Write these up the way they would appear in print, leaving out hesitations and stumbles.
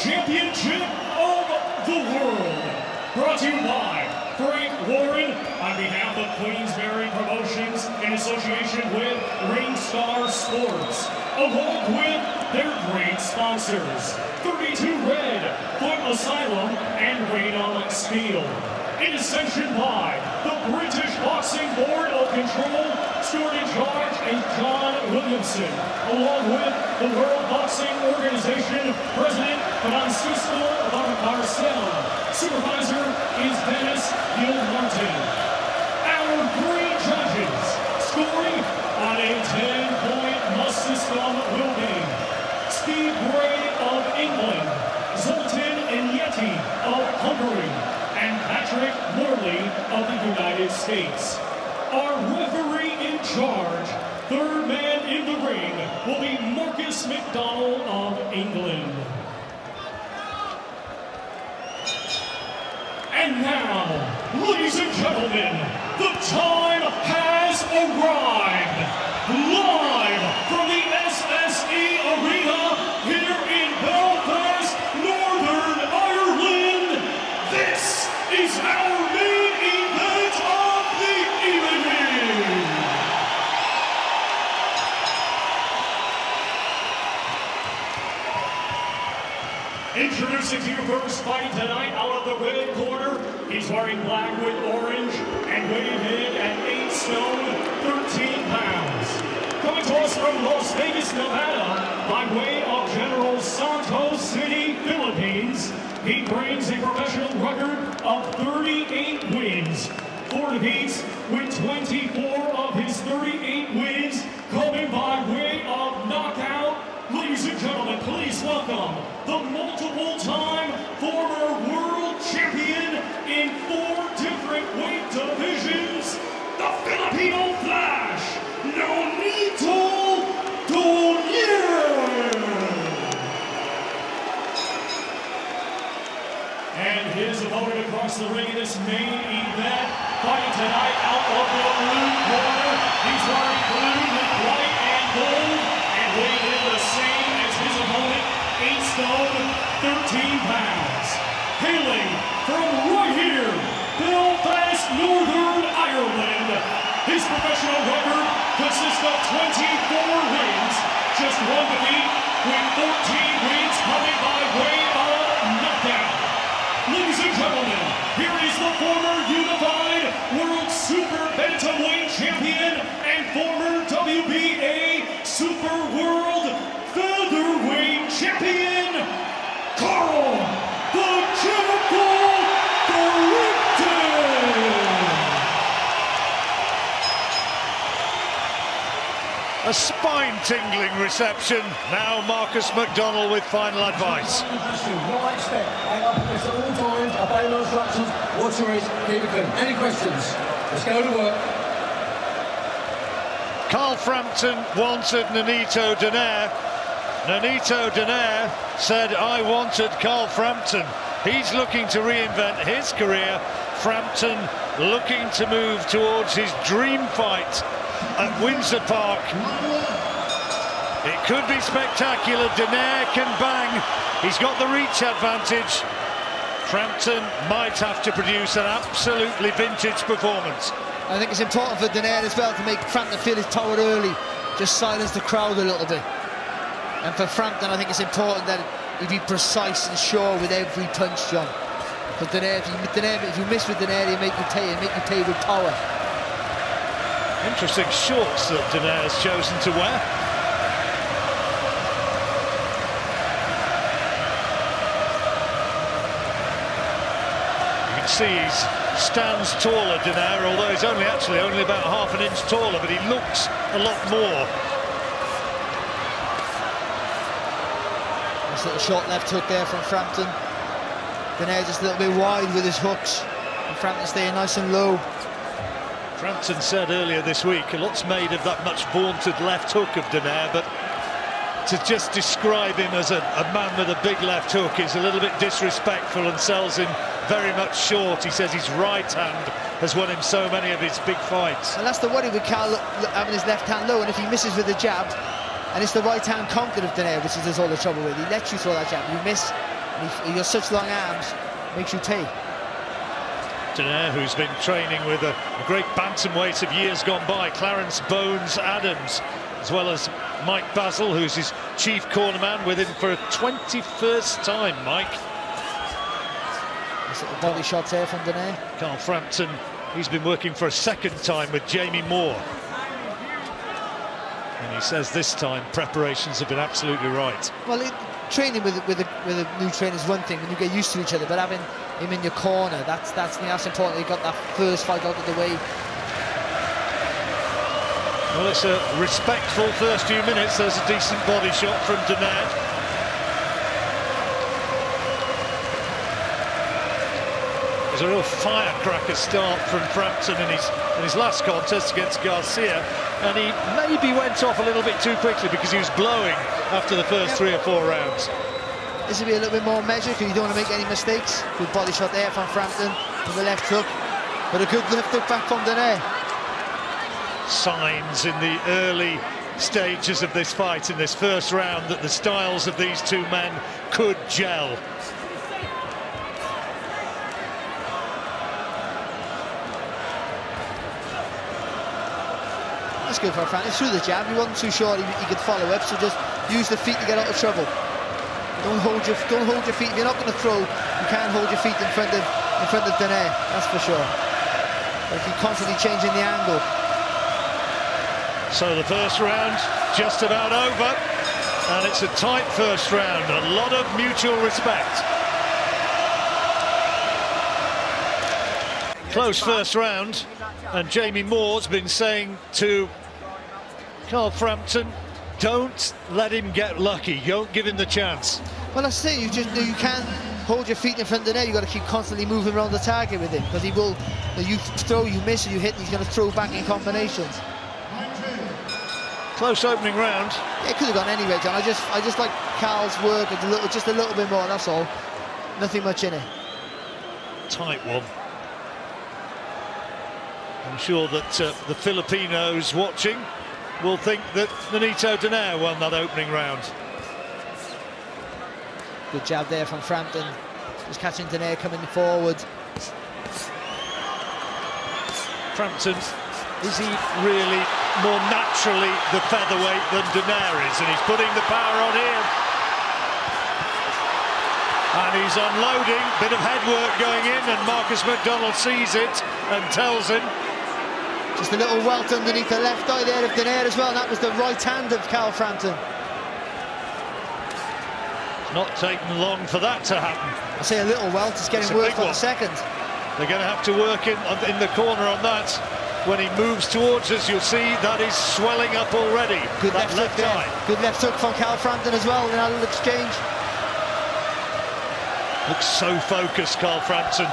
Championship of the World. Brought to you by Frank Warren on behalf of Queensberry Promotions in association with Ringstar Sports, along with their great sponsors, 32 Red, Foot Asylum, and Radon Steel. It is sanctioned by the British Boxing Board of Control. Steward in charge is John Williamson, along with the World Boxing Organization President Francisco Marcel. Supervisor is Dennis Gil-Martin. Our three judges scoring on a 10-point must system will be Steve Gray of England, Zoltan Inyeti of Hungary, and Patrick Morley of the United States. Our referee in charge, third man in the ring, will be Marcus McDonald of England. And now, ladies and gentlemen, the time has arrived. Live from the SSE Arena here in Belfast, Northern Ireland, this is our main event of the evening. Introducing to you first fight tonight out of the red corner. He's wearing black with orange and weighing in at 8 stone, 13 pounds. Coming to us from Las Vegas, Nevada, by way of General Santos City, Philippines, he brings a professional record of 38 wins, 4 defeats, with 24 of his 38 wins coming by way of knockout. Ladies and gentlemen, please welcome the multiple-time former world champion in 4 different weight divisions, the Filipino Flash, Nonito Donaire. And his opponent across the ring in this main event, fighting tonight out of the blue corner. He's wearing blue with white and gold, and weighing in the same as his opponent, 8 stone, 13 pounds. Hailing from right here, Belfast, Northern Ireland, his professional record consists of 24 wins, just 1 defeat, with 14 wins coming by way of knockout. Ladies and gentlemen, here is the former unified world super bantamweight champion and former WBA super world featherweight champion, Carl the Jackal Frampton. A spine-tingling reception. Now Marcus McDonald with final advice. What I expect, hang up at all times, obey no instructions, watch your ears, keep it clean. Any questions? Let's go to work. Carl Frampton wanted Nonito Donaire. Nonito Donaire said, I wanted Carl Frampton. He's looking to reinvent his career. Frampton looking to move towards his dream fight at Windsor Park. It could be spectacular. Donaire can bang. He's got the reach advantage. Frampton might have to produce an absolutely vintage performance. I think it's important for Donaire as well to make Frampton feel his power early, just silence the crowd a little bit. And for Frampton, I think it's important that he be precise and sure with every punch, John. But Donaire, if you miss with Donaire, he'll make you pay with power. Interesting shorts that Donaire has chosen to wear. You can see he stands taller, Donaire, although he's only about half an inch taller, but he looks a lot more. Nice little short left hook there from Frampton. Donaire just a little bit wide with his hooks, and Frampton staying nice and low. Frampton said earlier this week, a lot's made of that much vaunted left hook of Donaire, but to just describe him as a man with a big left hook is a little bit disrespectful and sells him very much short. He says his right hand has won him so many of his big fights. And that's the worry with Carl having his left hand low, and if he misses with the jab, and it's the right hand conquered of Donaire, which is all the trouble with. He lets you throw that jab, you miss, And you've got such long arms, makes you pay. Donaire, who's been training with a great bantamweight of years gone by, Clarence Bones Adams, as well as Mike Basil, who's his chief cornerman, with him for a 21st time, Mike. Nice little body shots there from Donaire. Carl Frampton, he's been working for a second time with Jamie Moore. And he says this time preparations have been absolutely right. Well, training with a new trainer is one thing when you get used to each other, but having him in your corner, that's important. You got that first fight out of the way. Well, it's a respectful first few minutes. There's a decent body shot from Donaire. There's a real firecracker start from Frampton in his last contest against Garcia, and he maybe went off a little bit too quickly because he was blowing after the first 3 or 4 rounds. This will be a little bit more measured because you don't want to make any mistakes. Good body shot there from Frampton with the left hook, but a good left hook back from Donaire. Signs in the early stages of this fight, in this first round, that the styles of these two men could gel. That's good for Frampton. Through the jab, he wasn't too sure he could follow up, so just use the feet to get out of trouble. Don't hold your feet. If you're not going to throw, you can't hold your feet in front of Donaire. That's for sure. But if you're constantly changing the angle. So the first round just about over, and it's a tight first round. A lot of mutual respect. Close first round, and Jamie Moore's been saying to Carl Frampton, don't let him get lucky, don't give him the chance. Well, that's the thing, you can't hold your feet in front of there. You've got to keep constantly moving around the target with him, because he will, you throw, you miss, and you hit, and he's going to throw back in combinations. Close opening round. Yeah, it could have gone anywhere, John. I just like Carl's work just a little bit more, that's all. Nothing much in it. Tight one. I'm sure that the Filipinos watching will think that Nonito Donaire won that opening round. Good jab there from Frampton. Just catching Donaire coming forward. Frampton, is he really more naturally the featherweight than Donaire is? And he's putting the power on here. And he's unloading, bit of headwork going in, and Marcus McDonald sees it and tells him. Just a little welt underneath the left eye there of Donaire as well, and that was the right hand of Carl Frampton. It's not taken long for that to happen. I say a little welt, it's getting worse by the second. They're going to have to work in the corner on that. When he moves towards us, you'll see that is swelling up already. Good that left hook eye. Good left hook from Carl Frampton as well in that little exchange. Looks so focused, Carl Frampton.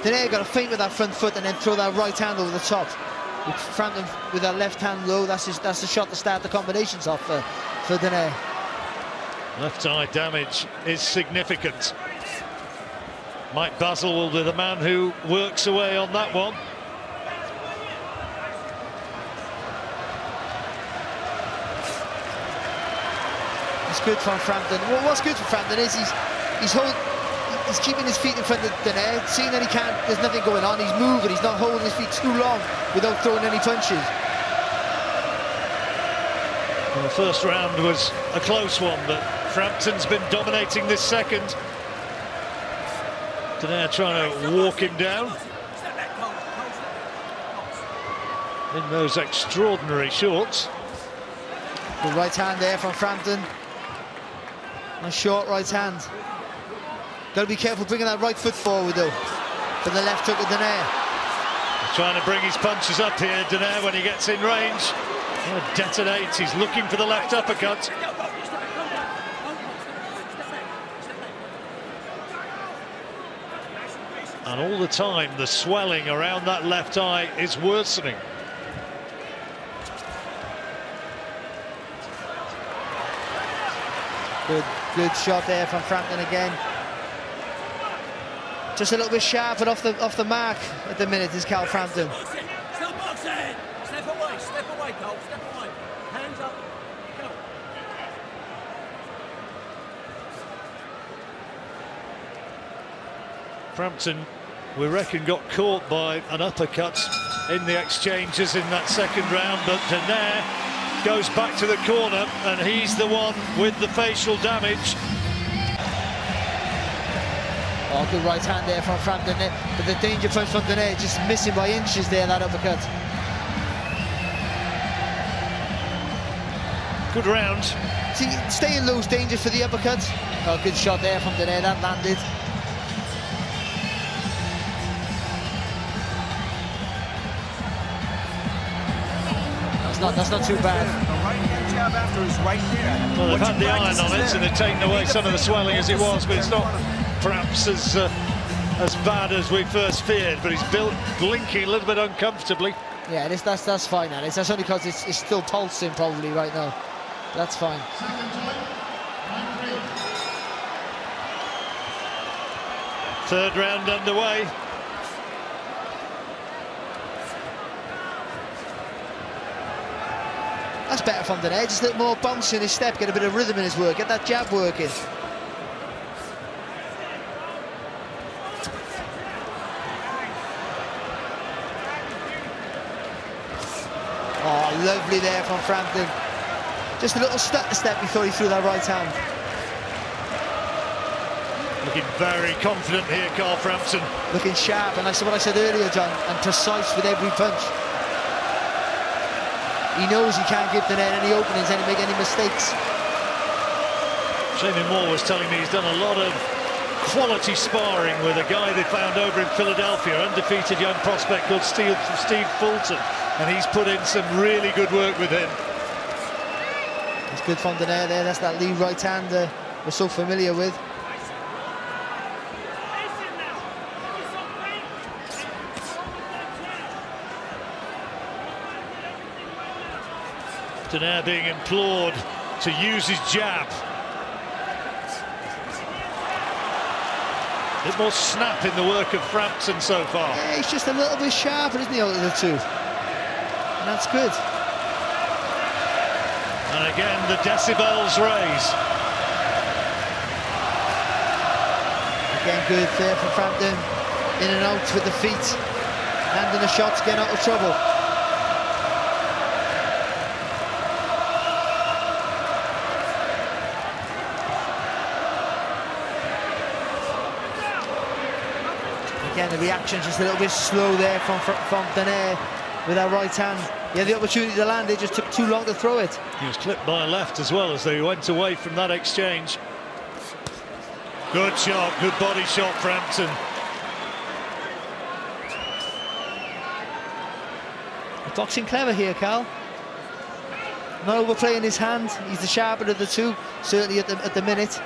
Donaire got to feint with that front foot and then throw that right hand over the top. With Frampton with that left hand low, that's the shot to start the combinations off for Donaire. Left eye damage is significant. Mike Basil will be the man who works away on that one. It's good from Frampton. Well, what's good for Frampton is he's keeping his feet in front of Donaire, seeing that there's nothing going on, he's moving, he's not holding his feet too long without throwing any punches. Well, the first round was a close one, but Frampton's been dominating this second. Donaire trying to walk him down in those extraordinary shorts. The right hand there from Frampton. A short right hand. Got to be careful bringing that right foot forward though, for the left hook of Donaire. He's trying to bring his punches up here, Donaire, when he gets in range. Detonates, he's looking for the left uppercut. And all the time, the swelling around that left eye is worsening. Good shot there from Frampton again. Just a little bit sharp and off the mark at the minute is Carl Frampton. Step away, Cole, step away. Hands up. Frampton, we reckon, got caught by an uppercut in the exchanges in that second round, but Donaire goes back to the corner and he's the one with the facial damage. Oh, good right hand there from Frampton, but the danger punch from Donaire just missing by inches there, that uppercut. Good round. See, staying low is dangerous for the uppercut. Oh, good shot there from Donaire, that landed. That's not too bad. The right hand jab after is right there. Well, they've had the iron on it and they've taken away some of the swelling as it was, but it's not perhaps as bad as we first feared, but he's blinking a little bit uncomfortably. Yeah, that's fine, Alex. That's only because it's still pulsing probably right now. That's fine. Third round underway. That's better from Donaire, just a little more bounce in his step, get a bit of rhythm in his work, get that jab working. Oh, lovely there from Frampton. Just a little stutter step before he threw that right hand. Looking very confident here, Carl Frampton. Looking sharp, and that's what I said earlier, John, and precise with every punch. He knows he can't give Donaire any openings, and make any mistakes. Jamie Moore was telling me he's done a lot of quality sparring with a guy they found over in Philadelphia, undefeated young prospect called Steve Fulton, and he's put in some really good work with him. It's good from Donaire there, that's that lead right hand we're so familiar with. Donaire being implored to use his jab. A bit more snap in the work of Frampton so far. Yeah, he's just a little bit sharper, isn't he, out of the two? And that's good. And again, the decibels raise. Again, good there from Frampton. In and out with the feet. Landing the shots, getting out of trouble. Again, the reaction just a little bit slow there from Donaire with that right hand. He had the opportunity to land, it just took too long to throw it. He was clipped by a left as well as they went away from that exchange. Good shot, good body shot, Frampton. Boxing clever here, Carl. Not overplaying his hand. He's the sharper of the two, certainly at the minute.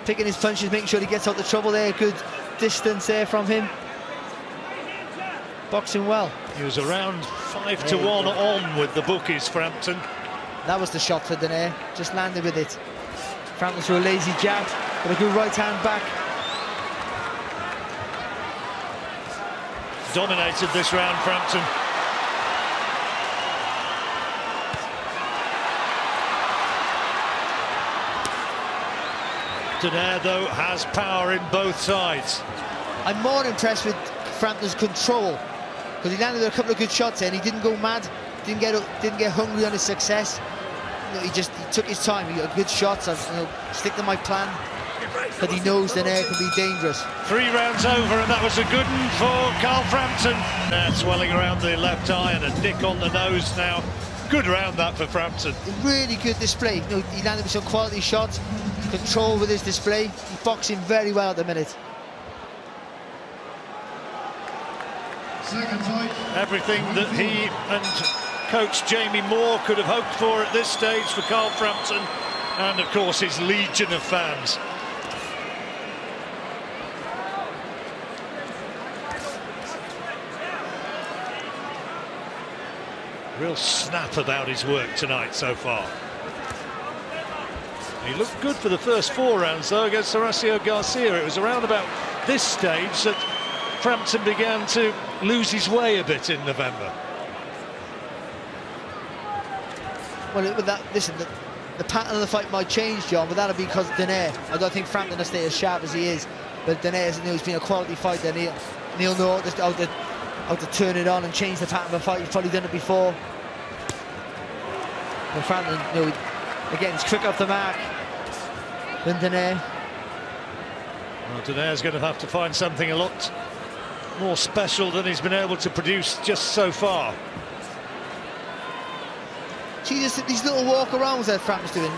Picking his punches, making sure he gets out the trouble there. Good distance there from him. Boxing well. He was around 5-1 on with the bookies, Frampton. That was the shot for Donaire. Just landed with it. Frampton threw a lazy jab, but a good right hand back. Dominated this round, Frampton. Donaire, though, has power in both sides. I'm more impressed with Frampton's control, because he landed a couple of good shots there and he didn't go mad, didn't get hungry on his success. You know, he took his time. He got good shots. Stick to my plan, but he knows Donaire can be dangerous. 3 rounds over, and that was a good one for Carl Frampton. Swelling around the left eye and a nick on the nose now. Good round that for Frampton. Really good display. You know, he landed with some quality shots, control with his display. He's boxing very well at the minute. Everything that he and coach Jamie Moore could have hoped for at this stage for Carl Frampton, and of course his legion of fans. Real snap about his work tonight so far. He looked good for the first 4 rounds though against Horacio Garcia. It was around about this stage that Frampton began to lose his way a bit in November. Well, with that, listen, the pattern of the fight might change, John, but that'll be because of Donaire. I don't think Frampton will stay as sharp as he is. But Donaire's, he's been a quality fighter, and he'll know how to turn it on and change the pattern of a fight. He's probably done it before. But Frampton, again, he's quick off the mark than Donaire. Well, Donaire's going to have to find something a lot more special than he's been able to produce just so far. See, these little walk-arounds that Frampton's doing,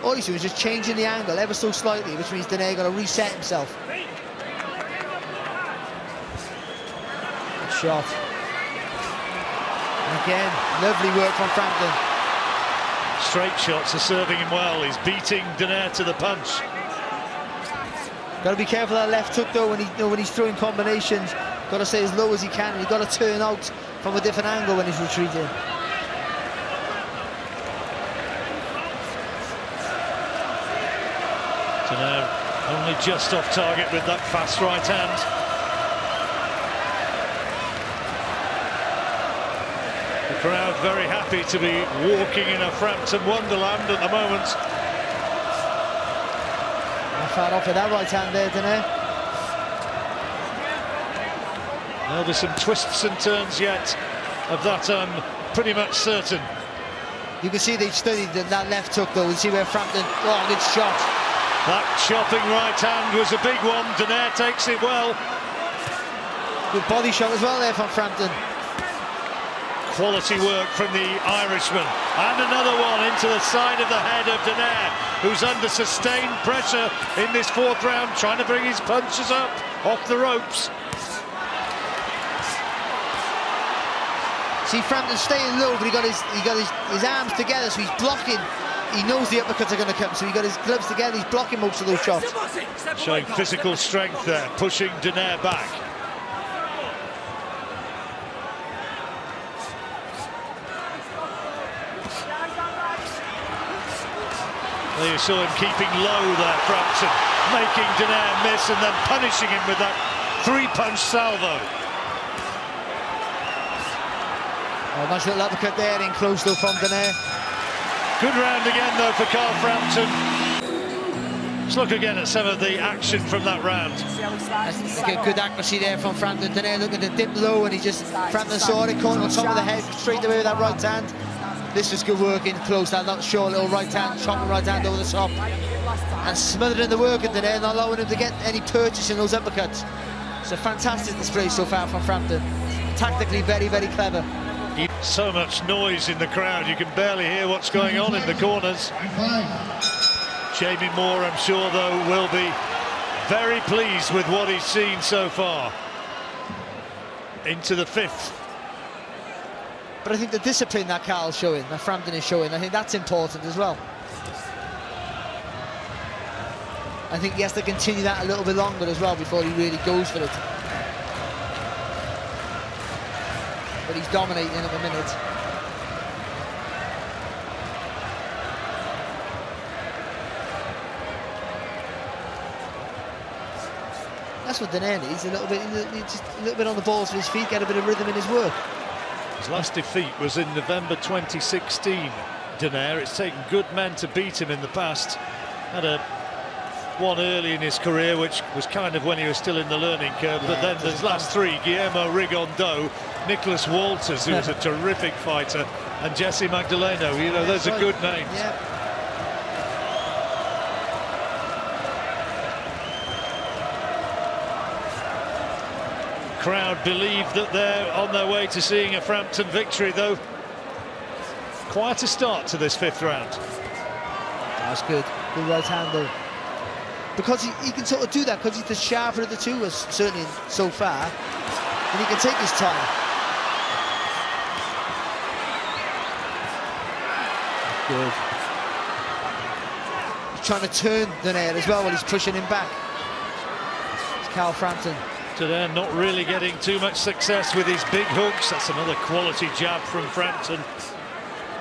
all he's doing is just changing the angle ever so slightly, which means Donaire got to reset himself. Good shot. And again, lovely work from Frampton. Straight shots are serving him well. He's beating Donaire to the punch. Got to be careful of that left hook though when he's throwing combinations. Got to stay as low as he can, and he's got to turn out from a different angle when he's retreating. Donaire only just off target with that fast right hand. The crowd very happy to be walking in a Frampton wonderland at the moment. Far off with that right hand there, Donaire. There'll be some twists and turns yet of that, I'm pretty much certain. You can see they've studied that left hook though. You see where Frampton, oh, good shot. That chopping right hand was a big one. Donaire takes it well. Good body shot as well there from Frampton. Quality work from the Irishman. And another one into the side of the head of Donaire, who's under sustained pressure in this fourth round, trying to bring his punches up off the ropes. See Frampton staying low, but he got his arms together, so he's blocking. He knows the uppercuts are going to come, so he got his gloves together. He's blocking most of those shots. Showing physical strength there, pushing Donaire back. There you saw him keeping low there, Frampton, making Donaire miss and then punishing him with that three-punch salvo. Oh, nice little uppercut there, in close though from Donaire. Good round again though for Carl Frampton. Let's look again at some of the action from that round. Good accuracy there from Frampton. Donaire looking to dip low, and Frampton saw it, caught him on top of the head, straight away with that right hand. This was good work in close, that short little right hand, chopping right hand over the top. And smothering the work in Donaire, not allowing him to get any purchase in those uppercuts. It's a fantastic display so far from Frampton. Tactically very, very clever. So much noise in the crowd, you can barely hear what's going on in the corners. Jamie Moore, I'm sure, though, will be very pleased with what he's seen so far. Into the fifth. But I think the discipline that Carl's showing, that Frampton is showing, I think that's important as well. I think he has to continue that a little bit longer as well before he really goes for it. But he's dominating at the minute. That's what Donaire needs, just a little bit on the balls of his feet, get a bit of rhythm in his work. His last defeat was in November 2016, Donaire. It's taken good men to beat him in the past. Had one early in his career, which was kind of when he was still in the learning curve, but then there's last three: Guillermo Rigondeaux, Nicholas Walters, who was a terrific fighter, and Jesse Magdaleno. You know, those are good names. Yeah. Crowd believe that they're on their way to seeing a Frampton victory, though. Quite a start to this fifth round. That's good. Good right hand, though. Because he can sort of do that, because he's the sharper of the two, certainly so far. And he can take his time. Good. He's trying to turn Donaire as well while he's pushing him back. It's Carl Frampton. Donaire not really getting too much success with his big hooks. That's another quality jab from Frampton.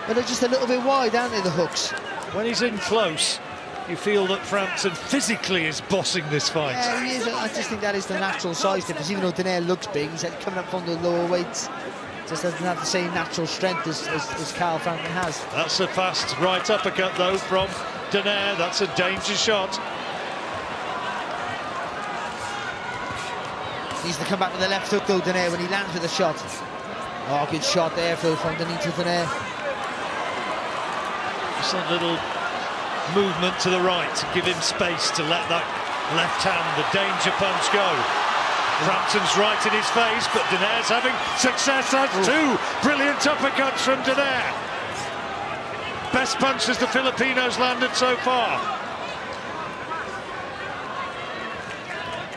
But they're just a little bit wide, aren't they, the hooks? When he's in close, you feel that Frampton physically is bossing this fight. Yeah, he is. I just think that is the natural size difference. Even though Donaire looks big, he's coming up from the lower weights. Just doesn't have the same natural strength as Carl Frampton has. That's a fast right uppercut, though, from Donaire. That's a danger shot. Needs to come back with the left hook though, Donaire, when he lands with a shot. Oh, good shot there from Nonito Donaire. Just a little movement to the right to give him space to let that left hand, the danger punch, go. Frampton's right in his face, but Donaire's having success. That's two brilliant uppercuts from Donaire. Best punches the Filipinos landed so far.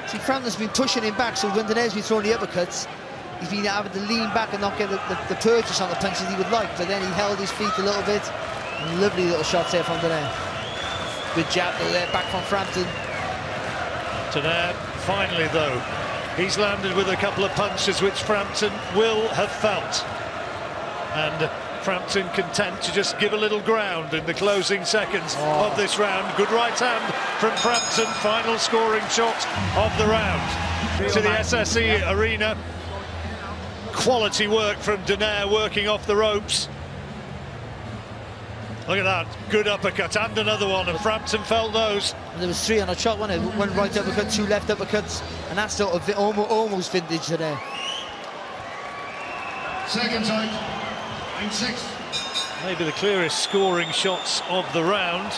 See, Frampton's been pushing him back, so when Donaire's been throwing the uppercuts, he's been having to lean back and not get the purchase on the punches he would like, but then he held his feet a little bit. Lovely little shots there from Donaire. Good jab though there, back from Frampton. Donaire, finally though, he's landed with a couple of punches which Frampton will have felt. And Frampton content to just give a little ground in the closing seconds of this round. Good right hand from Frampton, final scoring shot of the round. To the SSE Arena. Quality work from Donaire, working off the ropes. Look at that, good uppercut and another one, and Frampton felt those. And there was three on a shot, wasn't it? One right uppercut, two left uppercuts, and that's sort of almost vintage Donaire. Second time, 9-6. Maybe the clearest scoring shots of the round.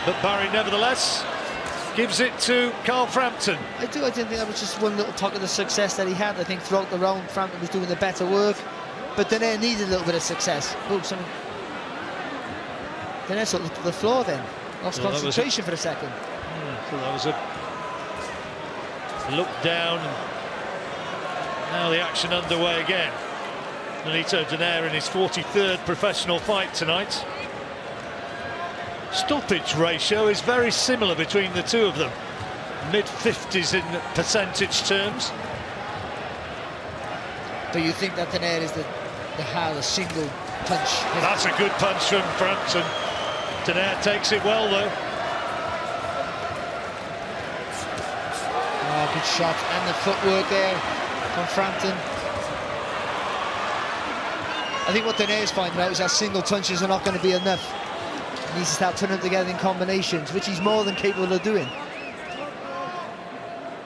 But Barry, nevertheless, gives it to Carl Frampton. I didn't think that was just one little talk of the success that he had. I think throughout the round, Frampton was doing the better work, but Donaire needed a little bit of success. Oh, something. Donaire sort of looked at the floor then. Lost concentration for a second. So that was a look down. Now the action underway again. Nonito Donaire in his 43rd professional fight tonight. Stoppage ratio is very similar between the two of them. Mid-50s in percentage terms. But you think that Donaire is the single punch? That's a good punch from Frampton. Donaire takes it well though. Oh, good shot, and the footwork there from Frampton. I think what Donaire's finding out is that single punches are not going to be enough. He needs to start putting them together in combinations, which he's more than capable of doing.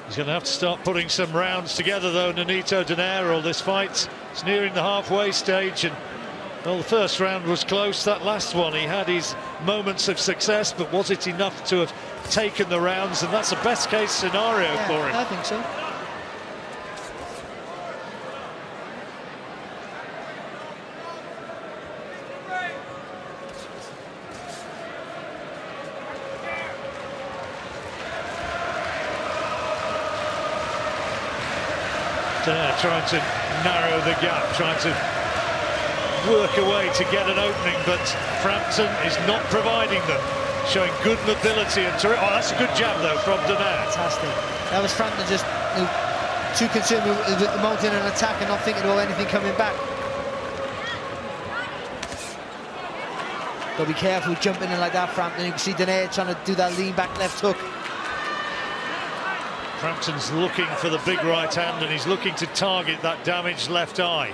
He's going to have to start putting some rounds together though, Nonito Donaire, or this fight is nearing the halfway stage. And well, the first round was close. That last one, he had his moments of success, but was it enough to have taken the rounds? And that's a best case scenario for him. I think so. Trying to narrow the gap, trying to work away to get an opening, but Frampton is not providing them, showing good mobility and oh, that's a good jab though from Donaire. Fantastic. That was Frampton just too concerned with mounting an attack and not thinking about anything coming back. Got to be careful jumping in like that, Frampton. You can see Donaire trying to do that lean back left hook. Frampton's looking for the big right hand, and he's looking to target that damaged left eye.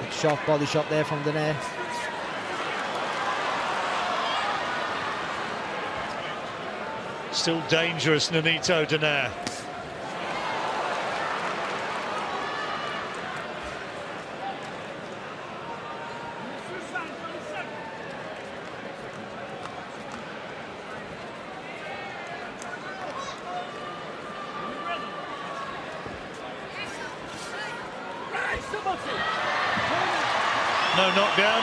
Good shot, body shot there from Donaire. Still dangerous, Nonito Donaire. No knockdown.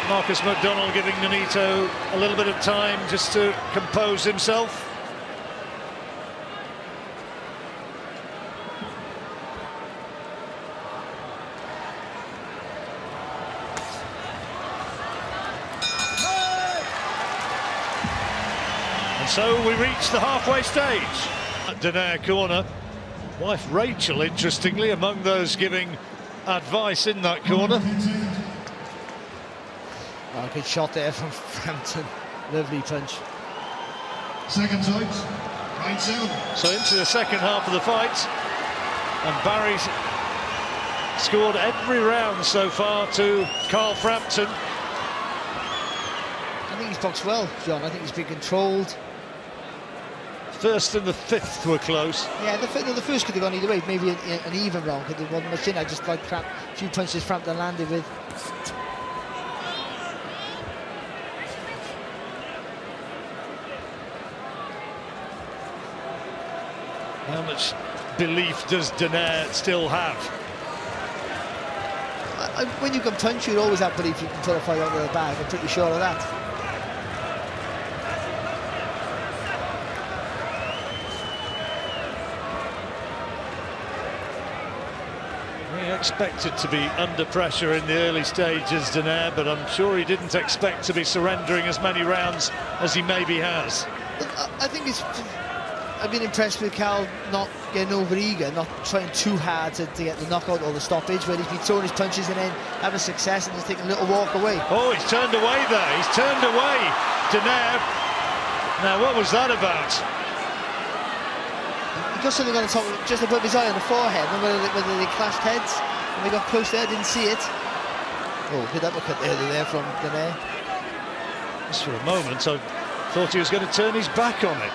Marcus McDonald giving Nonito a little bit of time just to compose himself. And so we reach the halfway stage. At Donaire corner, wife Rachel, interestingly, among those giving advice in that corner. Oh, good shot there from Frampton. Lovely punch. Second time, 9-7. So into the second half of the fight, and Barry's scored every round so far to Carl Frampton. I think he's boxed well, John. I think he's been controlled. First and the fifth were close. Yeah, the first could have gone either way. Maybe an even round could have won much in. I just like a few punches Frampton landed with. How much belief does Donaire still have? When you can punch, you always have belief you can pull a fight out of the bag. I'm pretty sure of that. He expected to be under pressure in the early stages, Donaire, but I'm sure he didn't expect to be surrendering as many rounds as he maybe has. I think I've been impressed with Cal not getting over-eager, not trying too hard to get the knockout or the stoppage, where he's been throwing his punches and then having success and just taking a little walk away. Oh, he's turned away there. He's turned away, Donaire. Now, what was that about? He got something on the top, just above his eye on the forehead, and whether they clashed heads, and they got close there, didn't see it. Oh, good uppercut there from Donaire. Just for a moment, I thought he was going to turn his back on it.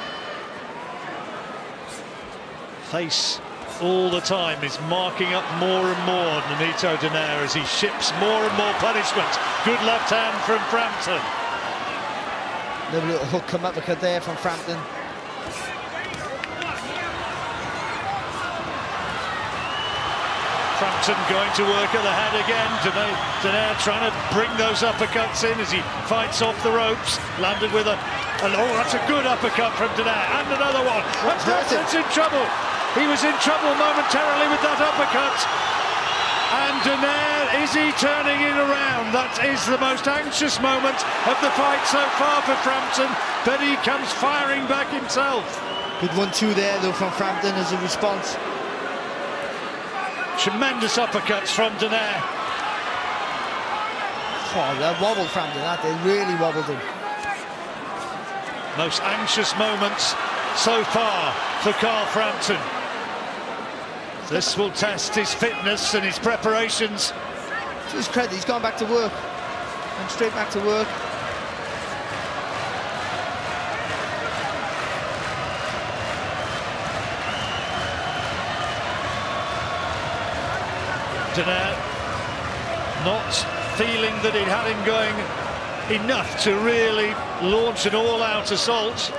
Face all the time is marking up more and more Nonito Donaire as he ships more and more punishment. Good left hand from Frampton. Lovely little hook come uppercut there from Frampton. Frampton going to work at the head again. Donaire trying to bring those uppercuts in as he fights off the ropes. Landed with oh, that's a good uppercut from Donaire, and another one. And Frampton's in trouble. He was in trouble momentarily with that uppercut. And Donaire, is he turning it around? That is the most anxious moment of the fight so far for Frampton, but he comes firing back himself. Good 1-2 there, though, from Frampton as a response. Tremendous uppercuts from Donaire. Oh, that wobbled Frampton, that they really wobbled him. Most anxious moments so far for Carl Frampton. This will test his fitness and his preparations. To his credit, he's gone back to work. And straight back to work. Donaire not feeling that it had him going enough to really launch an all-out assault.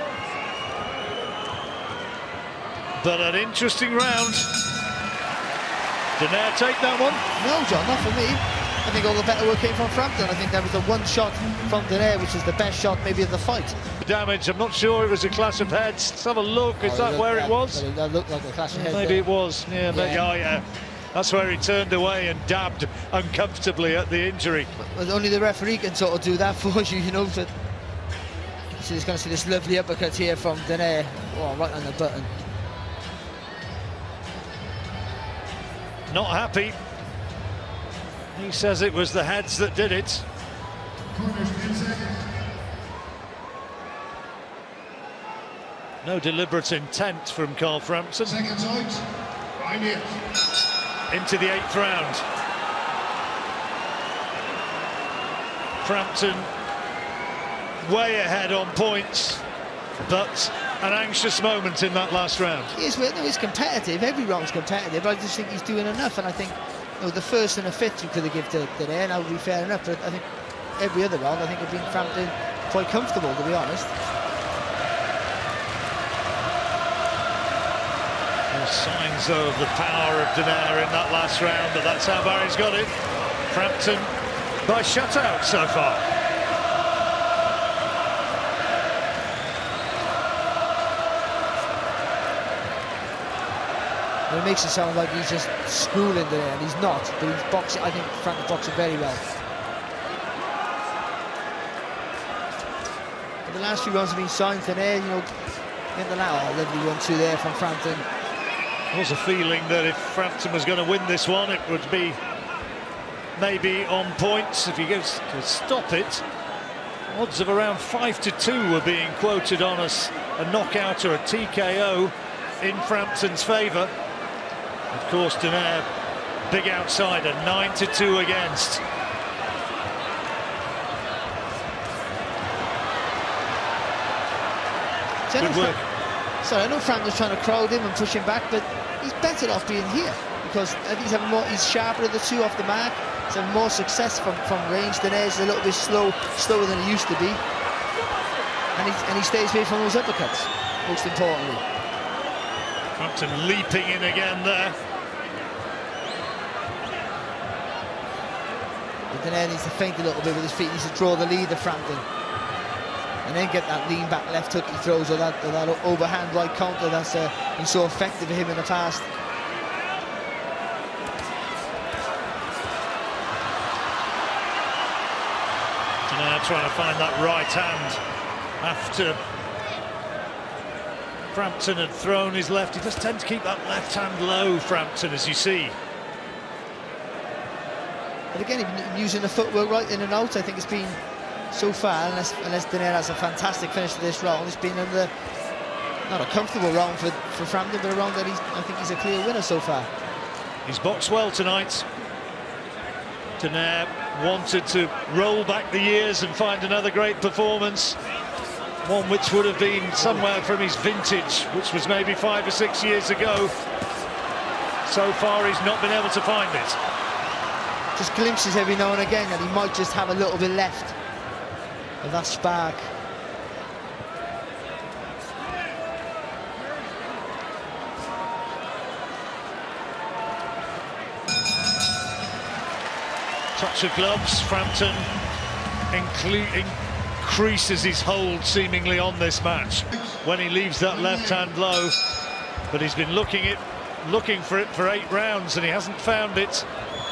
But an interesting round. Donaire take that one? No, John, not for me. I think all the better work came from Frampton. I think that was the one shot from Donaire, which was the best shot maybe of the fight. Damage, I'm not sure it was a clash of heads. Let's have a look, is that where it was? That looked like a clash of heads. Maybe it was, yeah, but yeah. That's where he turned away and dabbed uncomfortably at the injury. Well, only the referee can sort of do that for you, you know. But so he's going to see this lovely uppercut here from Donaire. Oh, right on the button. Not happy. He says it was the heads that did it. No deliberate intent from Carl Frampton. Seconds out. I'm here. Into the 8th round. Frampton way ahead on points, but an anxious moment in that last round. It's competitive. Every round's competitive, but I just think he's doing enough. And I think the first and the fifth you could have given to Donaire, and that would be fair enough. But I think every other round, I think it'd been Frampton quite comfortable, to be honest. Signs of the power of Donaire in that last round, but that's how Barry's got it. Frampton by shutout so far. It makes it sound like he's just schooling Donaire, and he's not. But he's boxing. I think Frampton's boxing very well. But the last few rounds have been signs Donaire, you know, in the last lovely 1-2 there from Frampton. There was a feeling that if Frampton was going to win this one, it would be maybe on points. If he goes to stop it, odds of around 5-2 were being quoted on us, a knockout or a TKO in Frampton's favour. Of course, Donaire, big outsider, 9-2 against. So Good work. I know Frampton's trying to crowd him and push him back, but he's better off being here because I think he's sharper of the two off the mark. He's having more success from range. Donaire's a little bit slower than he used to be, and he stays away from those uppercuts. Most importantly, Frampton leaping in again there. but Donaire needs to feint a little bit with his feet. He needs to draw the lead of Frampton, and then get that lean back left hook he throws, or that overhand right counter that's been so effective for him in the past. Donaire trying to find that right hand after Frampton had thrown his left. He does tend to keep that left hand low, Frampton, as you see. But again, using the footwork right in and out, I think it's been so far, unless Donaire has a fantastic finish to this round, it's been not a comfortable round for Frampton, but a round that I think he's a clear winner so far. He's boxed well tonight. Donaire wanted to roll back the years and find another great performance, one which would have been somewhere from his vintage, which was maybe 5 or 6 years ago. So far he's not been able to find it. Just glimpses every now and again that he might just have a little bit left of that spark. Touch of gloves. Frampton increases his hold seemingly on this match when he leaves that left hand low, but he's been looking for it for 8 rounds and he hasn't found it.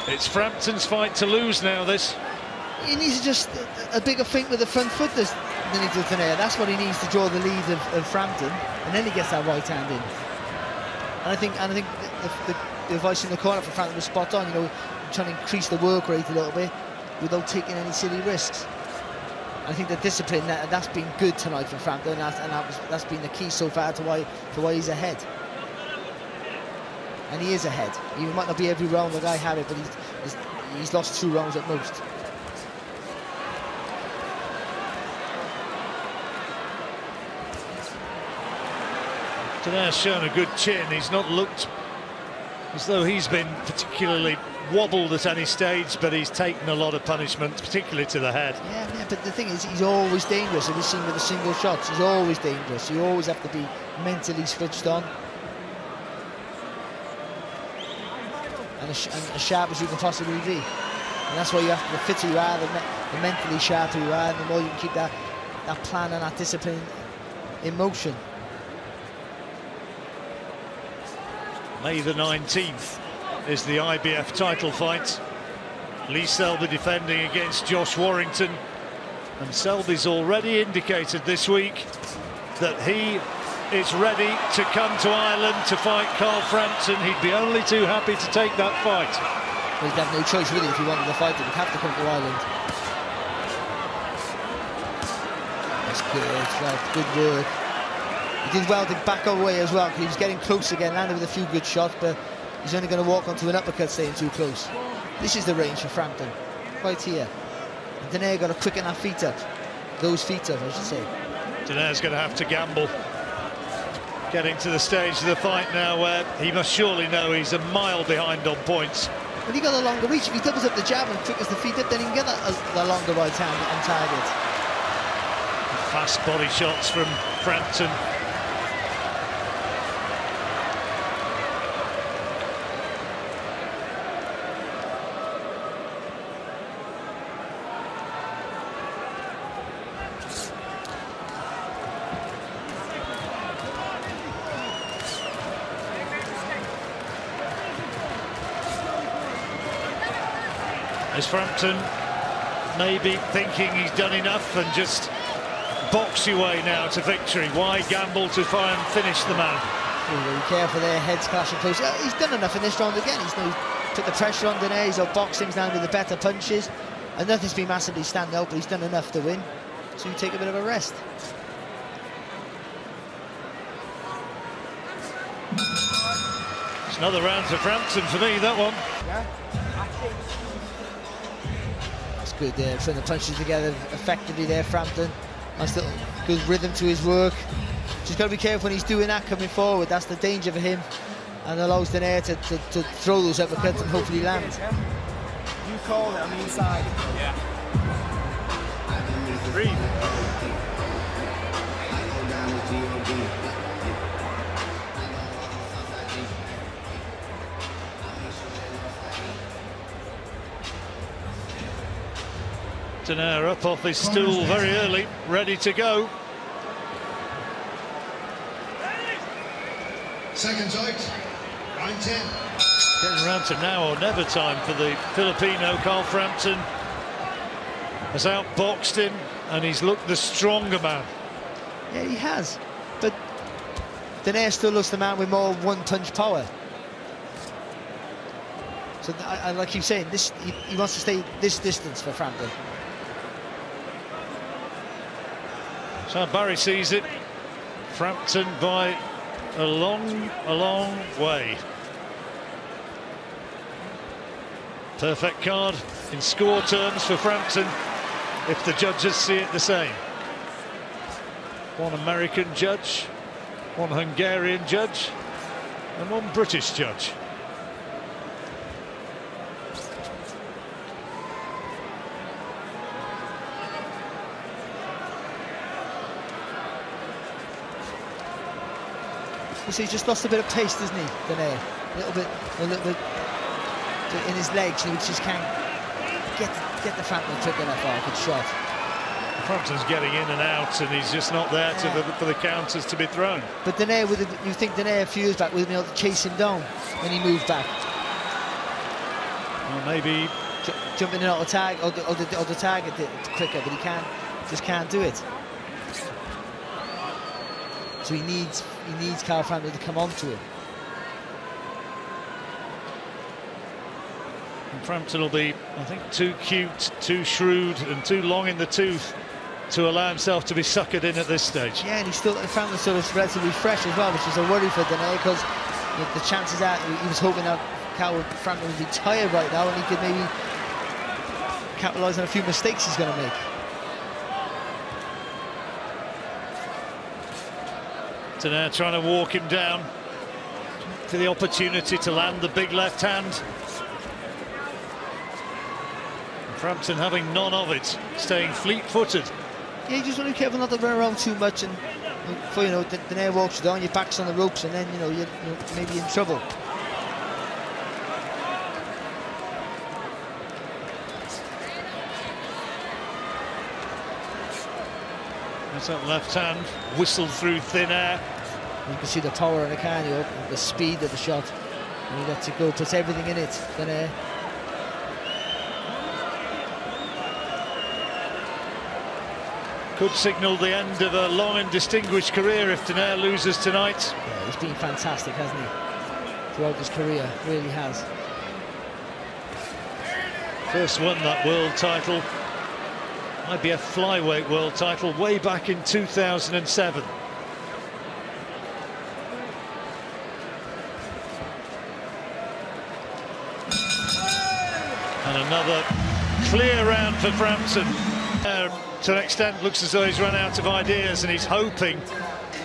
It's Frampton's fight to lose now, this. He needs just a bigger feint with the front foot than he does Donaire. That's what he needs to draw the lead of Frampton, and then he gets that right hand in. And I think the advice in the corner for Frampton was spot on. You know, trying to increase the work rate a little bit without taking any silly risks. I think the discipline that's been good tonight for Frampton, and that's been the key so far to why he's ahead. And he is ahead. He might not be every round the guy had it, but he's lost 2 rounds at most. Donaire's shown a good chin. He's not looked as though he's been particularly wobbled at any stage, but he's taken a lot of punishment, particularly to the head. Yeah, but the thing is, he's always dangerous. As we've seen with the single shots, he's always dangerous. You always have to be mentally switched on. And as sharp as you can possibly be. And that's why you have to, the fitter you are, the mentally sharper you are, and the more you can keep that plan and that discipline in motion. May the 19th is the IBF title fight. Lee Selby defending against Josh Warrington. And Selby's already indicated this week that he is ready to come to Ireland to fight Carl Frampton. He'd be only too happy to take that fight. Well, he'd have no choice really if he wanted to fight it. He'd have to come to Ireland. That's good, right, good work. He did well to back away as well, because he was getting close again, landed with a few good shots, but he's only going to walk onto an uppercut staying too close. This is the range for Frampton, right here. And Donaire got to quicken that feet up. Those feet up, I should say. Donaire's going to have to gamble. Getting to the stage of the fight now where he must surely know he's a mile behind on points. But he got a longer reach. If he doubles up the jab and quickens the feet up, then he can get the longer right hand on target. Fast body shots from Frampton. As Frampton maybe thinking he's done enough and just box your way now to victory. Why gamble to try and finish the man? Be careful there, heads clashing close. He's done enough in this round again. He's put the pressure on Donaire, he's outboxed him down with the better punches. And nothing's been massively stand out, but he's done enough to win. So you take a bit of a rest. It's another round for Frampton for me, that one. That's good there, putting the punches together effectively there, Frampton. Nice little good rhythm to his work. Just got to be careful when he's doing that coming forward. That's the danger for him, and allows Donaire to throw those uppercuts and hopefully land. You call it on the inside. Yeah. Breathe. Donaire up off his stool very early, ready to go. Seconds out. Round 10. Getting around to now or never time for the Filipino. Carl Frampton has outboxed him, and he's looked the stronger man. Yeah, he has. But Donaire still looks the man with more one-punch power. So I like you saying, he wants to stay this distance for Frampton. So Barry sees it. Frampton by a long way. Perfect card in score terms for Frampton, if the judges see it the same. One American judge, one Hungarian judge, and one British judge. You see, he's just lost a bit of pace, doesn't he, Donaire? A little bit in his legs, and he just can't get the Frampton quick enough for a good shot. Frampton's getting in and out, and he's just not there for the counters to be thrown. But Donaire, you think Donaire a few years back would have been able to chase him down when he moved back? Well, maybe jumping in on the tag or the target quicker, but he just can't do it. So he needs Carl Frampton to come on to him. And Frampton will be, I think, too cute, too shrewd, and too long in the tooth to allow himself to be suckered in at this stage. Yeah, and Frampton's sort of relatively fresh as well, which is a worry for Donaire, because the chances are he was hoping that Carl Frampton would be tired right now, and he could maybe capitalise on a few mistakes he's going to make. Donaire trying to walk him down for the opportunity to land the big left hand. And Frampton having none of it, staying fleet-footed. Yeah, you just want to be careful not to run around too much, and before you know, Donaire walks you down, your back's on the ropes, and then you're maybe in trouble. There's that left hand whistled through thin air. You can see the power on the cardio, the speed of the shot, and he lets it go, puts everything in it. Donaire. Could signal the end of a long and distinguished career if Donaire loses tonight. Yeah, he's been fantastic, hasn't he? Throughout his career, really has. First won that world title, IBF flyweight world title, way back in 2007. And another clear round for Frampton. To an extent, looks as though he's run out of ideas, and he's hoping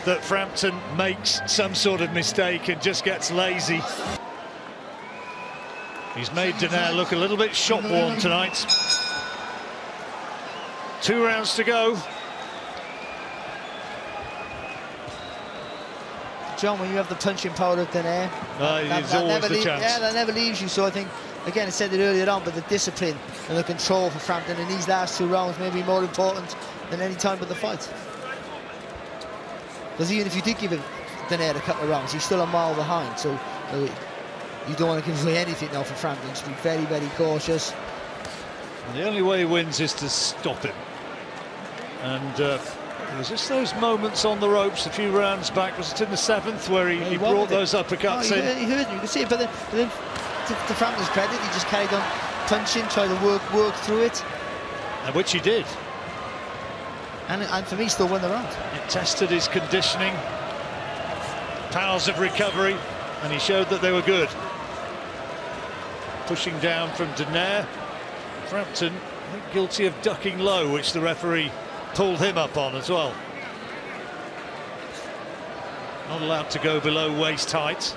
that Frampton makes some sort of mistake and just gets lazy. He's made Donaire look a little bit shot-worn tonight. 2 rounds to go. John, when you have the punching power of Donaire, there's always the chance. Yeah, that never leaves you. So I think, again, I said it earlier on, but the discipline and the control for Frampton in these last 2 rounds may be more important than any time of the fight. Because even if you did give Donaire a couple of rounds, he's still a mile behind. So you don't want to give away anything now for Frampton. Just be very, very cautious. And the only way he wins is to stop him. And there was just those moments on the ropes a few rounds back. Was it in the 7th where he brought those uppercuts in? He heard him, you can see it, but then to Frampton's credit, he just carried on punching, tried to work through it. And which he did. And for me, still won the round. It tested his conditioning, powers of recovery, and he showed that they were good. Pushing down from Donaire. Frampton, I think, guilty of ducking low, which the referee pulled him up on as well. Not allowed to go below waist height.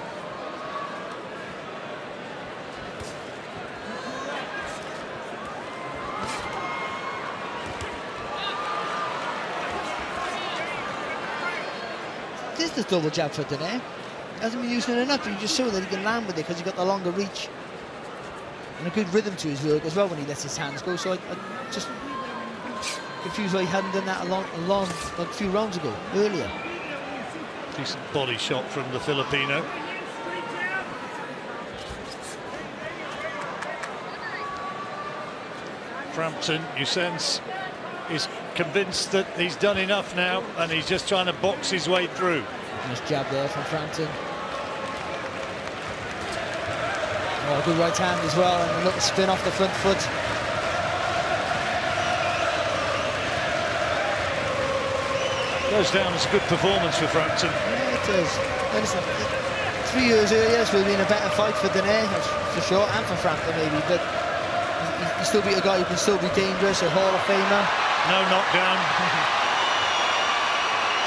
This is the double jab for Donaire. Hasn't been using it enough, but you just saw that he can land with it because he's got the longer reach. And a good rhythm to his work as well when he lets his hands go. So I just confused why he hadn't done that a few rounds ago, earlier. Decent body shot from the Filipino. Frampton, you sense, is convinced that he's done enough now, and he's just trying to box his way through. Nice jab there from Frampton. Oh, good right hand as well, and a little spin off the front foot. Goes down as a good performance for Frampton. Yeah, it does. Listen, 3 years earlier, this would have been a better fight for Donaire, for sure, and for Frampton maybe, but he still beat a guy who can still be dangerous, a Hall of Famer. No knockdown.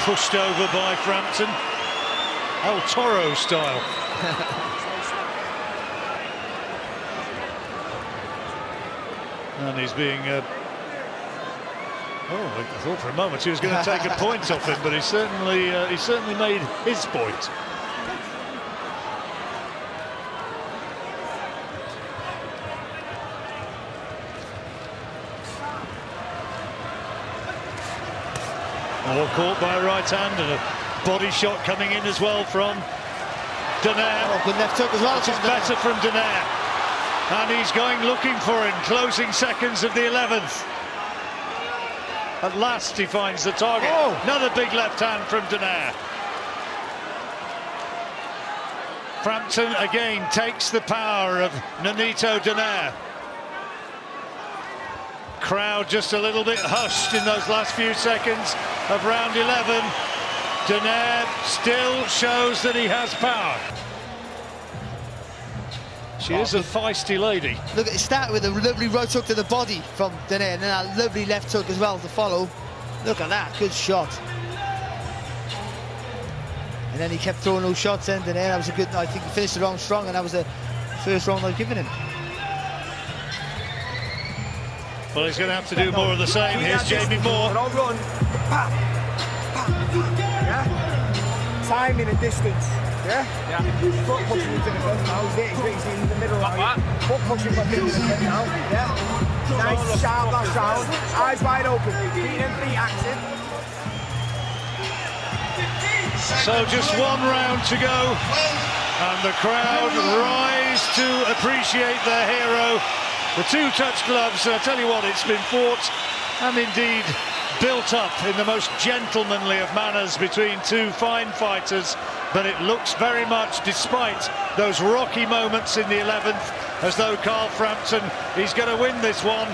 Pushed over by Frampton. El Toro style. And he's being... I thought for a moment he was going to take a point off him, but he certainly made his point. Oh, caught by a right hand and a body shot coming in as well from Donaire. Oh, good left hook as well. Which is better from Donaire. And he's going looking for him. Closing seconds of the 11th. At last he finds the target. Oh. Another big left hand from Donaire. Frampton again takes the power of Nonito Donaire. Crowd just a little bit hushed in those last few seconds of round 11. Donaire still shows that he has power. She is a feisty lady. Look, it started with a lovely right hook to the body from Donaire, and then a lovely left hook as well to follow. Look at that, good shot. And then he kept throwing those shots in Donaire. That was a good, I think he finished the round strong, and that was the first round I've given him. Well, he's going to have to do more of the same. Here's Jamie Moore. Don't run. Pop. Pop. Yeah? Timing and distance. Yeah? Yeah. Foot pushing into the front now. He's in the middle now. Foot pushing back into the front now. Yeah? Nice, sharp last round. Eyes wide open. Feet and feet active. So just one round to go. And the crowd rise to appreciate their hero. The two-touch gloves, I tell you what, it's been fought and indeed built up in the most gentlemanly of manners between two fine fighters, but it looks very much, despite those rocky moments in the 11th, as though Carl Frampton is going to win this one,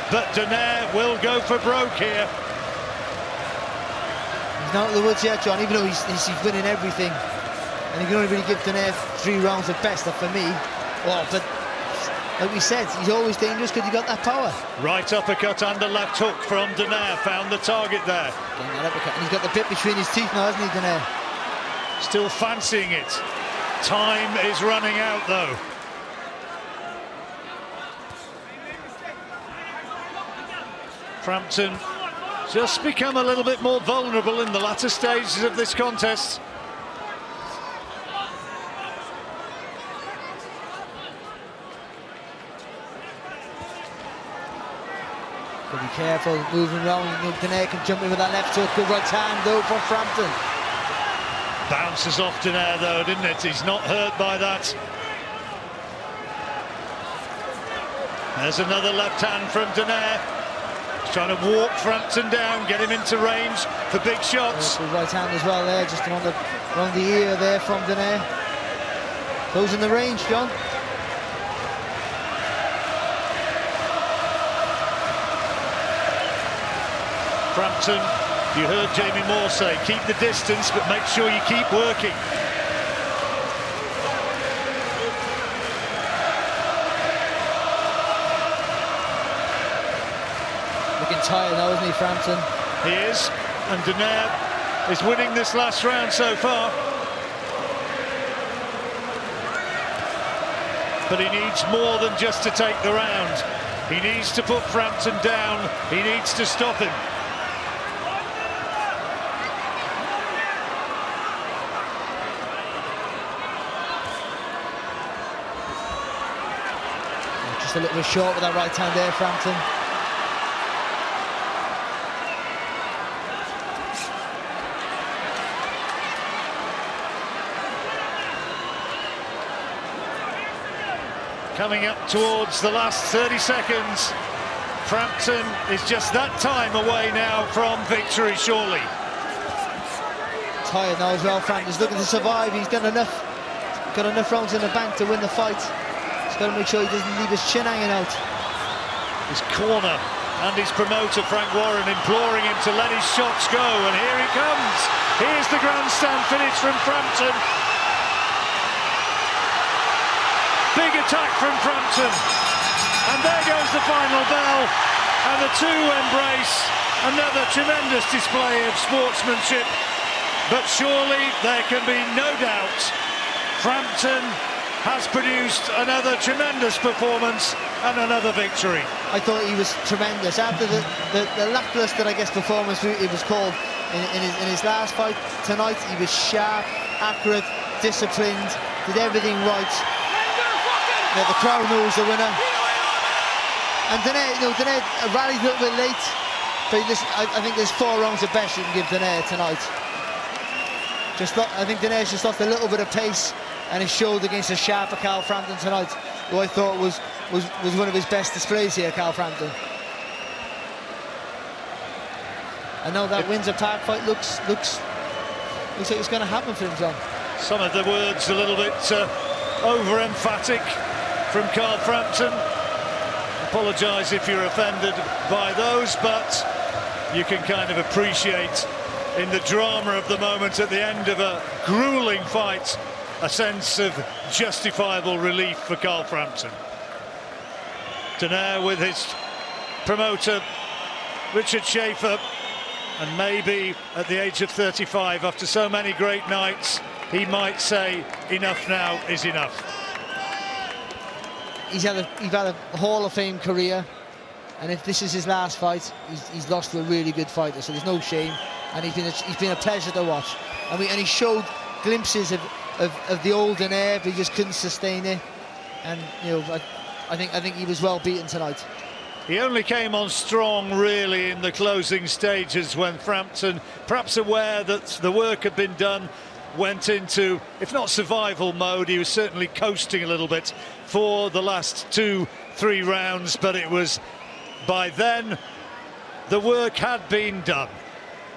but Donaire will go for broke here. He's not out of the woods yet, John, even though he's winning everything, and he can only really give Donaire 3 rounds at best, for me. Oh, but like we said, he's always dangerous because he got that power. Right uppercut and a left hook from Donaire, found the target there. And he's got the bit between his teeth now, hasn't he, Donaire? Still fancying it. Time is running out, though. Frampton just become a little bit more vulnerable in the latter stages of this contest. Be careful moving around. Donaire can jump in with that left hook. Good right hand though for Frampton. Bounces off Donaire though, didn't it? He's not hurt by that. There's another left hand from Donaire. He's trying to walk Frampton down, get him into range for big shots. Good right hand as well there, just around the ear there from Donaire. Closing the range, John. Frampton, you heard Jamie Moore say, keep the distance, but make sure you keep working. Looking tired now, isn't he, Frampton? He is, and Donaire is winning this last round so far. but he needs more than just to take the round. He needs to put Frampton down. He needs to stop him. Just a little bit short with that right hand there, Frampton. Coming up towards the last 30 seconds. Frampton is just that time away now from victory, surely. Tired now as well, Frampton's looking to survive. He's got enough rounds in the bank to win the fight. He's got to make sure he doesn't leave his chin hanging out. His corner and his promoter, Frank Warren, imploring him to let his shots go, and here he comes. Here's the grandstand finish from Frampton. Big attack from Frampton, and there goes the final bell, and the two embrace. Another tremendous display of sportsmanship, but surely there can be no doubt Frampton has produced another tremendous performance and another victory. I thought he was tremendous after the lacklustre, I guess, performance it was called in his last fight. Tonight he was sharp, accurate, disciplined, did everything right. The crowd knows the winner. And Donaire rallied a little bit late, but I think there's 4 rounds of best you can give Donaire tonight. I think Donaire's just lost a little bit of pace, and it showed against a sharper Carl Frampton tonight, who I thought was one of his best displays here, Carl Frampton. And now that Windsor Park fight looks like it's going to happen for him, John. Some of the words a little bit over-emphatic from Carl Frampton. Apologise if you're offended by those, but you can kind of appreciate in the drama of the moment at the end of a gruelling fight a sense of justifiable relief for Carl Frampton. Donaire with his promoter Richard Schaefer, and maybe at the age of 35, after so many great nights, he might say enough now is enough. He's had a Hall of Fame career, and if this is his last fight, he's lost to a really good fighter, so there's no shame, and he's been a pleasure to watch. And he showed glimpses of the old Donaire, but he just couldn't sustain it. And I think he was well beaten tonight. He only came on strong really in the closing stages, when Frampton, perhaps aware that the work had been done, went into, if not survival mode, he was certainly coasting a little bit for the last 2-3 rounds, but it was by then the work had been done.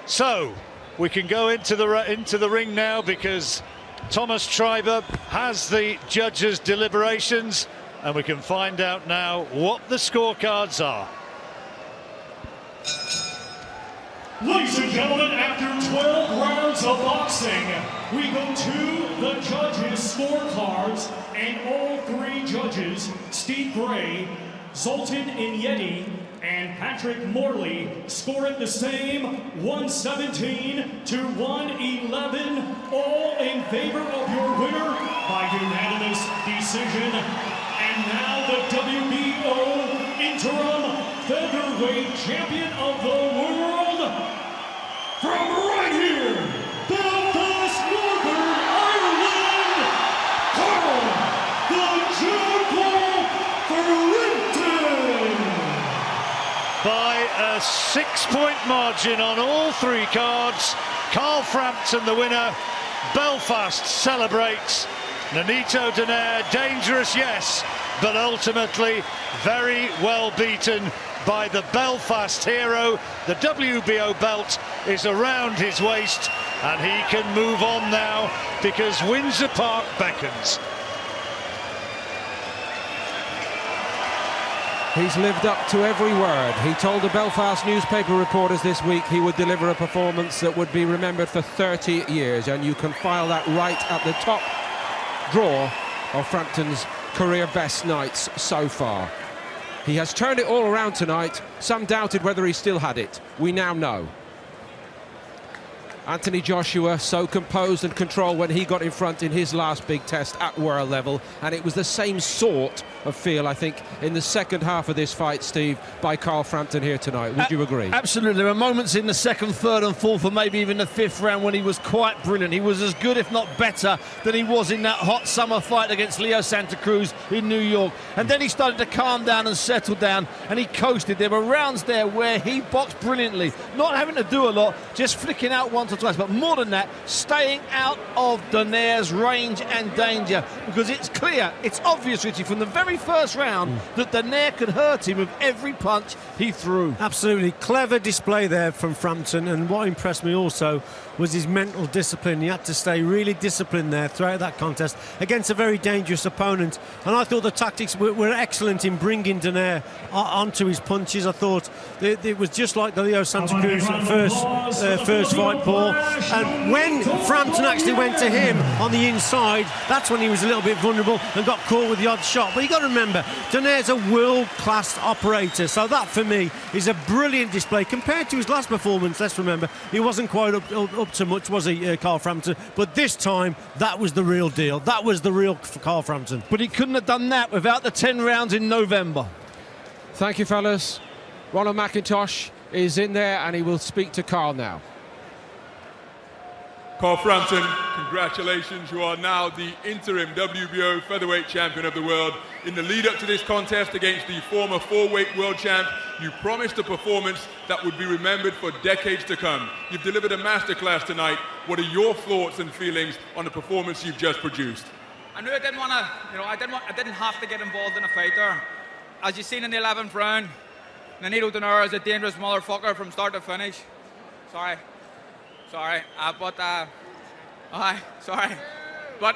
So we can go into the ring now, because Thomas Schreiber has the judges' deliberations, and we can find out now what the scorecards are. Ladies and gentlemen, after 12 rounds of boxing, we go to the judges' scorecards, and all 3 judges, Steve Gray, Zoltan Inyeti, and Patrick Morley, score it the same, 117 to 111, all in favor of your winner by unanimous decision. And now the WBO Interim Featherweight Champion of the World, from right here, Belfast, Northern Ireland, Carl the Jackal Frampton. By a 6-point margin on all 3 cards, Carl Frampton the winner. Belfast celebrates. Nonito Donaire, dangerous, yes, but ultimately very well beaten by the Belfast hero. The WBO belt is around his waist, and he can move on now because Windsor Park beckons. He's lived up to every word. He told the Belfast newspaper reporters this week he would deliver a performance that would be remembered for 30 years, and you can file that right at the top drawer of Frampton's career best nights so far. He has turned it all around tonight. Some doubted whether he still had it. We now know. Anthony Joshua so composed and controlled when he got in front in his last big test at world level, and it was the same sort of feel, I think, in the second half of this fight, Steve, by Carl Frampton here tonight. Would you agree? Absolutely. There were moments in the second, third and fourth, and maybe even the fifth round when he was quite brilliant. He was as good, if not better, than he was in that hot summer fight against Leo Santa Cruz in New York. And then he started to calm down and settle down, and he coasted. There were rounds there where he boxed brilliantly, not having to do a lot, just flicking out once or twice, but more than that, staying out of Donaire's range and danger, because it's clear, it's obvious, Richie, from the very first round that Donaire could hurt him with every punch he threw. Absolutely clever display there from Frampton, and what impressed me also was his mental discipline. He had to stay really disciplined there throughout that contest against a very dangerous opponent, and I thought the tactics were excellent in bringing Donaire onto his punches. I thought it was just like the Leo Santa Cruz first fight, Paul, and when Frampton actually went to him on the inside, that's when he was a little bit vulnerable and got caught with the odd shot. But you got to remember, Donaire's a world-class operator, so that for me is a brilliant display compared to his last performance. Let's remember, he wasn't quite up to much, was he, Carl Frampton? But this time, that was the real deal. That was the real Carl Frampton. But he couldn't have done that without the 10 rounds in November. Thank you, fellas. Ronald McIntosh is in there, and he will speak to Carl now. Carl Frampton, congratulations. You are now the interim WBO featherweight champion of the world. In the lead up to this contest against the former four-weight world champ, you promised a performance that would be remembered for decades to come. You've delivered a masterclass tonight. What are your thoughts and feelings on the performance you've just produced? I knew I didn't want to, I didn't have to get involved in a fight there. As you've seen in the 11th round, Nonito Donaire is a dangerous motherfucker from start to finish. Sorry. But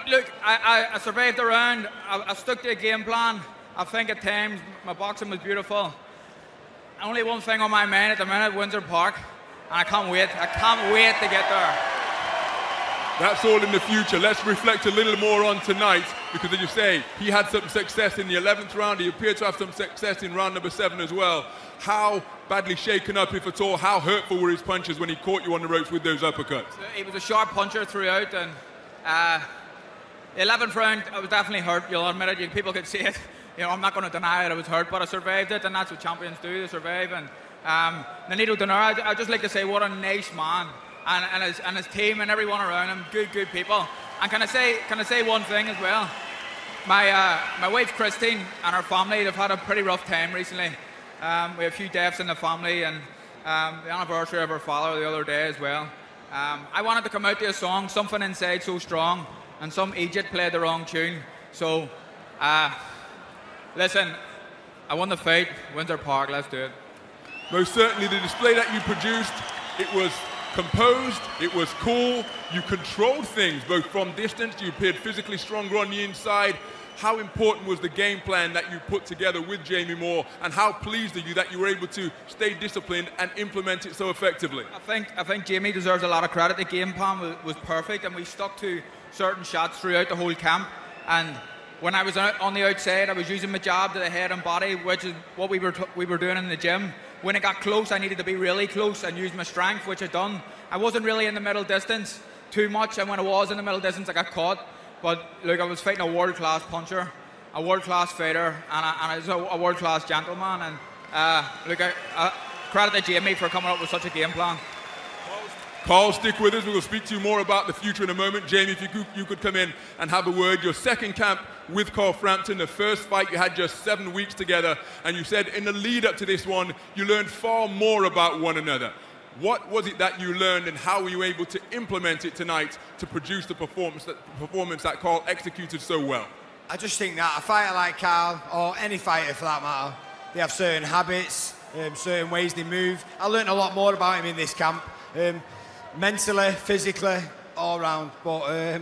look, I survived the round. I stuck to a game plan. I think at times my boxing was beautiful. Only one thing on my mind at the minute, Windsor Park, and I can't wait. I can't wait to get there. That's all in the future. Let's reflect a little more on tonight, because as you say, he had some success in the 11th round. He appeared to have some success in round number 7 as well. How badly shaken up, if at all, how hurtful were his punches when he caught you on the ropes with those uppercuts? He was a sharp puncher throughout, and the 11th round, I was definitely hurt. You'll admit it. People could see it. I'm not going to deny it. I was hurt, but I survived it, and that's what champions do. They survive. And Nonito Donaire, I'd just like to say, what a nice man, and his team and everyone around him, good people. And can I say one thing as well? My wife Christine and her family, they've had a pretty rough time recently. We have a few deaths in the family, and the anniversary of her father the other day as well. I wanted to come out to a song, Something Inside So Strong, and some Egypt played the wrong tune. So, listen, I won the fight, Windsor Park, let's do it. Most certainly the display that you produced, it was composed, it was cool, you controlled things both from distance, you appeared physically stronger on the inside. How important was the game plan that you put together with Jamie Moore, and how pleased are you that you were able to stay disciplined and implement it so effectively? I think Jamie deserves a lot of credit. The game plan was perfect, and we stuck to certain shots throughout the whole camp. And when I was on the outside, I was using my jab to the head and body, which is what we were doing in the gym. When it got close, I needed to be really close and use my strength, which I've done. I wasn't really in the middle distance too much, and when I was in the middle distance, I got caught. But look, I was fighting a world-class puncher, a world-class fighter, and I was a world-class gentleman. And look, I credit to Jamie for coming up with such a game plan. Carl, stick with us. We will speak to you more about the future in a moment. Jamie, if you could come in and have a word. Your second camp with Carl Frampton, the first fight you had just 7 weeks together, and you said in the lead up to this one, you learned far more about one another. What was it that you learned, and how were you able to implement it tonight to produce the performance that Carl executed so well? I just think that a fighter like Carl, or any fighter for that matter, they have certain habits, certain ways they move. I learned a lot more about him in this camp. Mentally, physically, all round. But,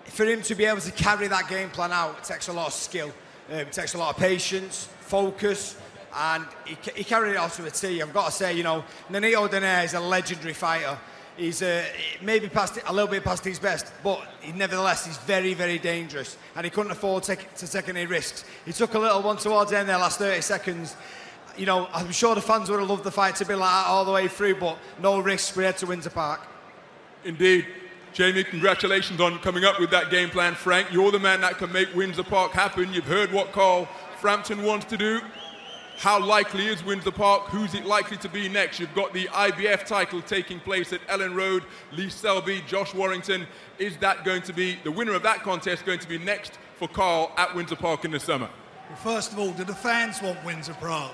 for him to be able to carry that game plan out, it takes a lot of skill. It takes a lot of patience, focus, and he carried it off to a T. I've got to say, Nonito Donaire is a legendary fighter. He's maybe a little bit past his best, but nevertheless, he's very, very dangerous, and he couldn't afford to take any risks. He took a little one towards the end there, last 30 seconds. I'm sure the fans would have loved the fight to be like that all the way through, but no risks. We head to Windsor Park. Indeed. Jamie, congratulations on coming up with that game plan. Frank, you're the man that can make Windsor Park happen. You've heard what Carl Frampton wants to do. How likely is Windsor Park? Who's it likely to be next? You've got the IBF title taking place at Ellen Road. Lee Selby, Josh Warrington. Is that going to be, the winner of that contest, going to be next for Carl at Windsor Park in the summer? Well, first of all, do the fans want Windsor Park?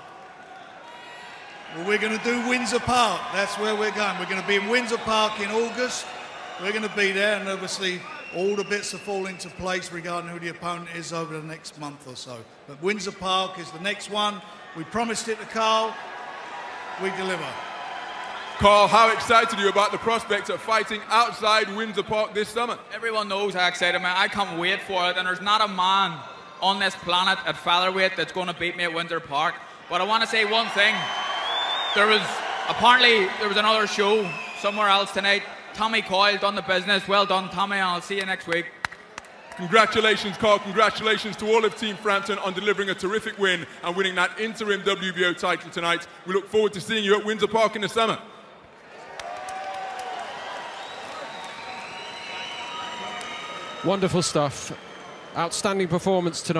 Well, we're going to do Windsor Park. That's where we're going. We're going to be in Windsor Park in August. We're going to be there, and obviously all the bits will fall into place regarding who the opponent is over the next month or so. But Windsor Park is the next one. We promised it to Carl. We deliver. Carl, how excited are you about the prospect of fighting outside Windsor Park this summer? Everyone knows how excited I am. I can't wait for it, and there's not a man on this planet at featherweight that's going to beat me at Windsor Park. But I want to say one thing. Apparently there was another show somewhere else tonight. Tommy Coyle done the business. Well done, Tommy, and I'll see you next week. Congratulations, Carl. Congratulations to all of Team Frampton on delivering a terrific win and winning that interim WBO title tonight. We look forward to seeing you at Windsor Park in the summer. Wonderful stuff. Outstanding performance tonight.